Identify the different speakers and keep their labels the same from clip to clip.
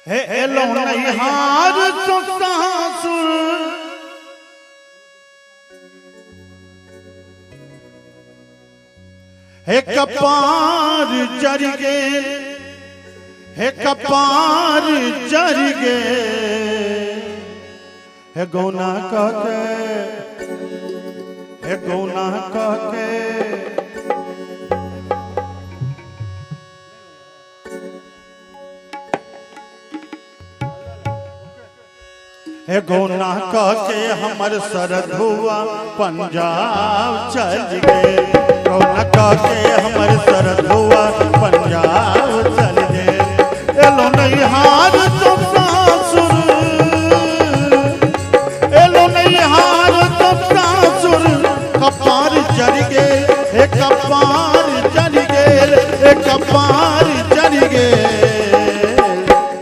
Speaker 1: हे yellow नैहार ससुर हे कपार जर गेल हे कपार जर गेल हे गौना कहके हे गौना कहके हे गौना कहके हमर सरधुआ पंजाब चल गए गौना कहके हमर सरधुआ पंजाब चल गए एलो नैहार तो सासुर एलो नैहार तो सासुर कपार जर गए हे कपार जर गए हे कपार जर गए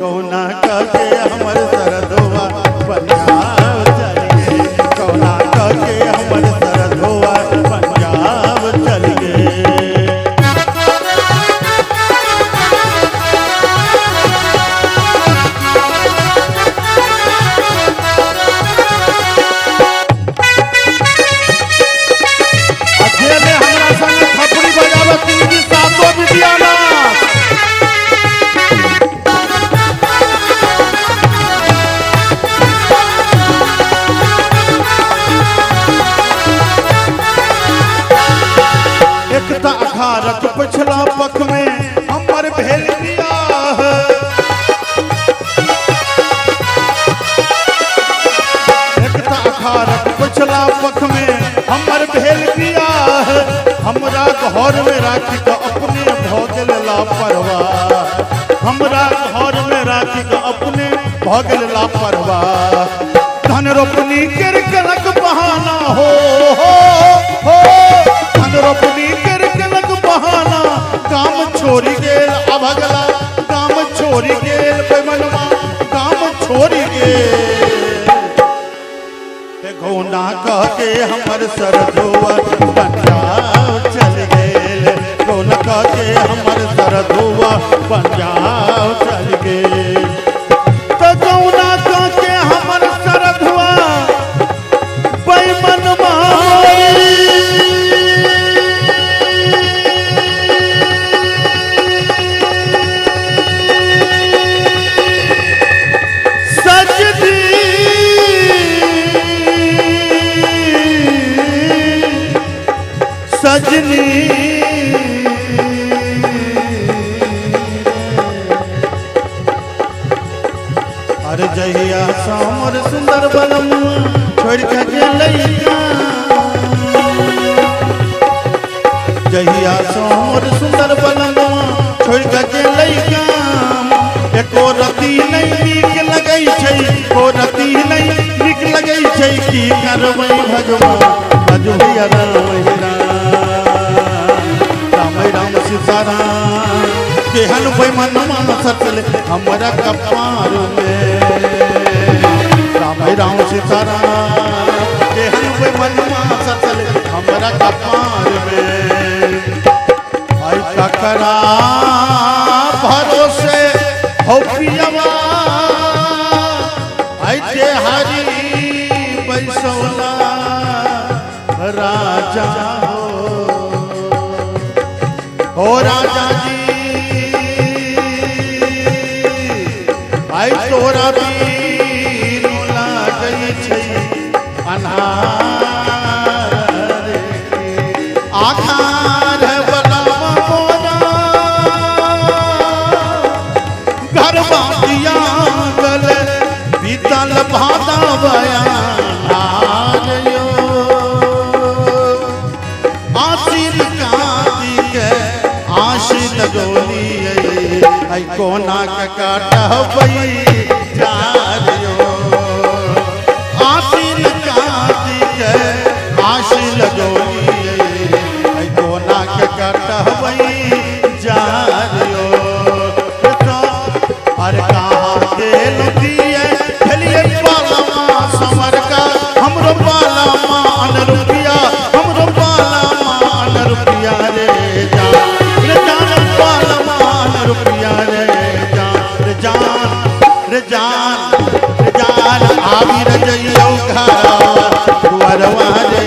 Speaker 1: गौना कहके हमर सरधुआ पंजाब चल गए गौना कहके हमर सरधुआ पंजाब चल गए अकेले हमरा संग थपड़ी बजावत की सातो बिटियाना अखारक पिछला पख में हमर भेल बियाह एकता अखारक पिछला पख में हमर भेल बियाह हमरा घर में राखी के अपने भगल लापरवाह हमरा घर में राखी के अपने भगल लापरवाह धन रोपनी कर कलक बहाना हो धन रोपनी कर बहाना काम छोड़ी गेल अभगला काम छोड़ी गेल बेमनवा काम छोड़ी गेल हे गौना कहके हमर सरधुआ पंजाब चल गेल गौना कहके हमर सरधुआ पंजाब चल गेल तो गौना कहके हमर सरधुआ बेमनवा सजनी अरे जहिया सामर सुंदर बनम छोड़ के गेलैया जहिया सामर सुंदर बनम छोड़ के गेलैया एको रती नहीं नीक लगै छै को रती नहीं नीक लगै छै की करबै भगवान भजोहिया राम सीताराम केहन बेमनवा सचले हमरा कपार में राम सीताराम केहन बेमनवा सचले हमरा कपार में आई ककरा भरोसे हो पियवा आई जे हरी बैसौला राजा हो राजा जी आई तोरा बीर लागै छै अन्हार आधार बला मोरा घर बातिया गल बीतल भादा बयान आई कोना के काटबै जारियो आसिन काटी के आशी लगोली आई कोना के काटबै जारियो अरे कहाँ गेल दिए खेलिए पालमा समर का हमरो पालमा अन रुपया हमरो पालमा अन रुपया रे जान पालमा अन रुपया रे जान आविर जइयो घरवा दुअरवा रे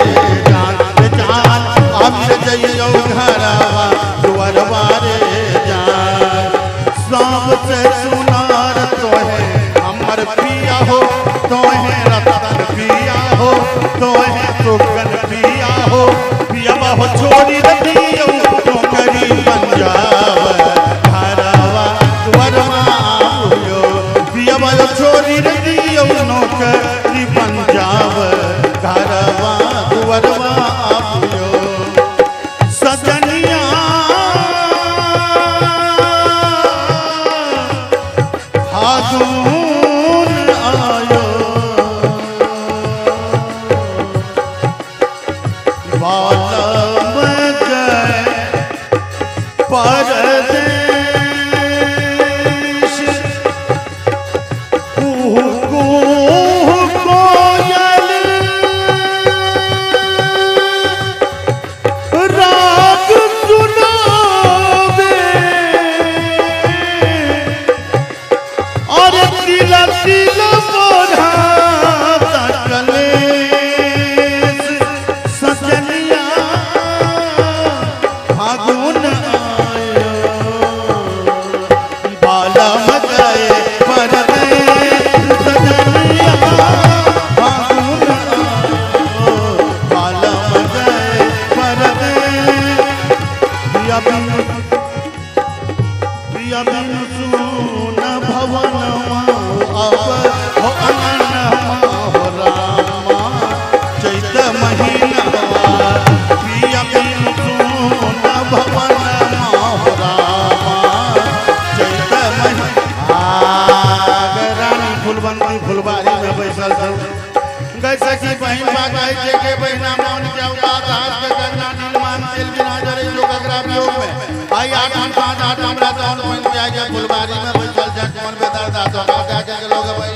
Speaker 1: जान जान आविर जइयो घरवा दुअरवा रे जान सबसे सुनार तोहे हमर पिया हो तोहे रतन पिया हो तोहे सुगन पिया हो पिया हो छोड़ी दियो नौकरी पंजाब घरवा दुअरवा आयो पिया हो छोड़ी दियो नौकरी पंजाब घरवा दुअरवा आयो सजनिया फागुन आयो बालम गए परदेश कुहू कुहू कोयल राग सुनावे और तिला तिला मोरा कलेश सजनिया फागुन आयो बालम गए परदेश सजनिया फागुन आयो बालम गए परदेश प्रिया बिन सुन भवनमा अब हो अंगनमा हो रामा चैत महीनवा प्रिया बिन सुन भवनमा हो रामा चैत महीना रानी फुलबंदी फुलबारी में बैसल छौ गैसे की बहिन बागाई जे के बहिना मन के औकात हाथ के गंगा नीलमान तेल बिना जरे जो गगरा वियोग में आई 8 5 8 हमरा तौन बन जाए फुलबारी में बैसल जा कौन बेदर्दा तो का के लोग भाई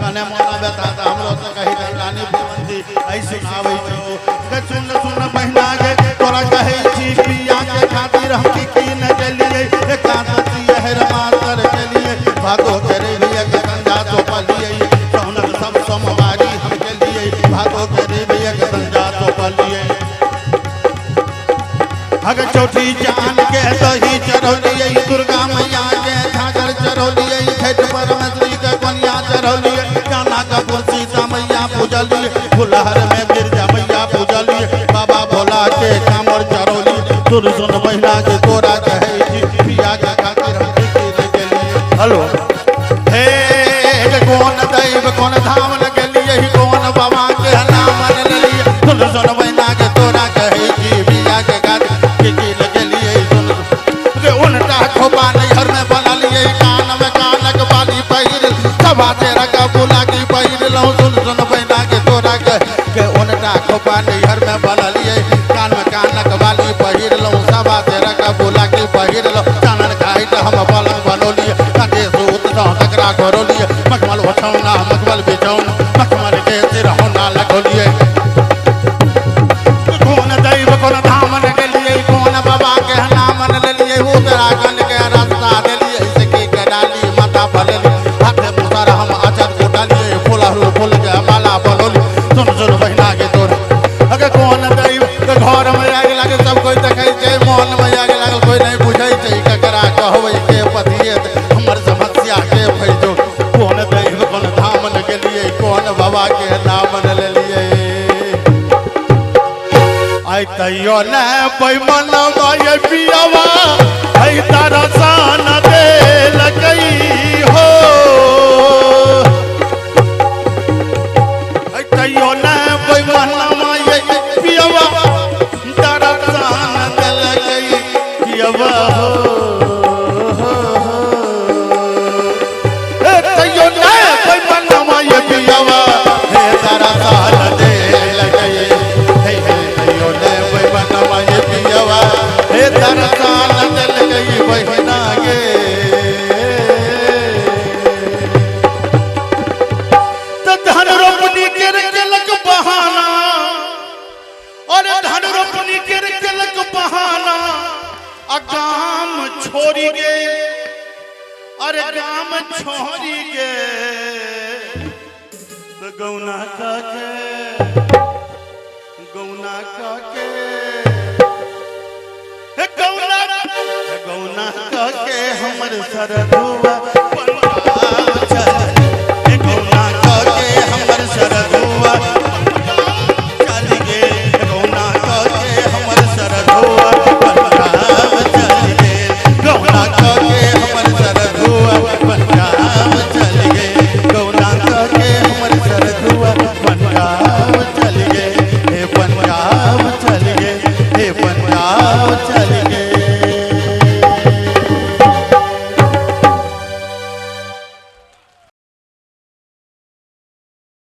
Speaker 1: कने मन बेता हमरो तो कही रानी फुलबंदी आई सुनावे छो के सुन सुन बहिना के तोरा कहे छी पिया के खातिर हम की न चलिए एकादशी हर मातर के लिए भागो करे भैया के गंगा तो पलिए सोनक सब सोमवारी हम के लिए भागो करे भैया के गंगा तो पलिए अगर चौथी जान के दही चरौलिए दुर्गा मैया के झागर चरौलिए खेत पर मछली के कोनिया चरौलिए काना का सीता मैया पूजलिए फुलहर में गिरजा मैया पूजलिए बाबा भोला के कामर चरौली सुन सुन महीना के तोरा कहे छी पिया के खातिर हम के लिए हेलो हे कौन दैव कौन धाम लगे लिए कौन बाबा के नाम ले लिए सुन सुन महीना के तोरा कहे छी पिया के खातिर खोपा नैहर में बना लिए कान में कानक बाली पहिर सभा तेरा का बुला की पहिर लो सुन सुन बहना के तोरा के उनटा खोपा नैहर में बना लिए कान में कानक बाली पहिर लो सभा तेरा का बुला की पहिर लो कानन खाई तो हम पलंग बनो लिए कटे सूत तो तकरा करो लिए मखमल उठौना मखमल बिछौना मखमल के सिर होना लगो लिए कौन दैव कौन धाम के लिए कौन बाबा के नाम ले लिए वो तेरा गन के रास्ता दे लिए इसके के डाली माथा भले हाथे मुसर हम अचर उठा लिए फुलहरु फूल के माला बनोली सुन सुन बहिना के तोर अगर कौन दैव के घर में आग लगे सब कोई देखै छै मन में आग लागल कोई नहीं बुझै छै ककरा कहबै के पतिए हमर समस्या के फैजो कौन दैव कौन धाम के लिए कौन बाबा के नाम ले लिए आई तैयो न पैमन माय पियावा आई तारा सान दे लगई हो आई तैयो न पैमन माय पियावा तारा सान दे लगई पियावा हो तैयो न पैमन माय पियावा हे तारा सान दे लगई हे दरसान दल गई बहिना गे तो धन रोपनी के लक बहाना और धन रोपनी के लक बहाना अगाम छोड़ी गे अरे गाम छोड़ी गे तो गौना काके गौना काके गौना काके हमर सरधुआ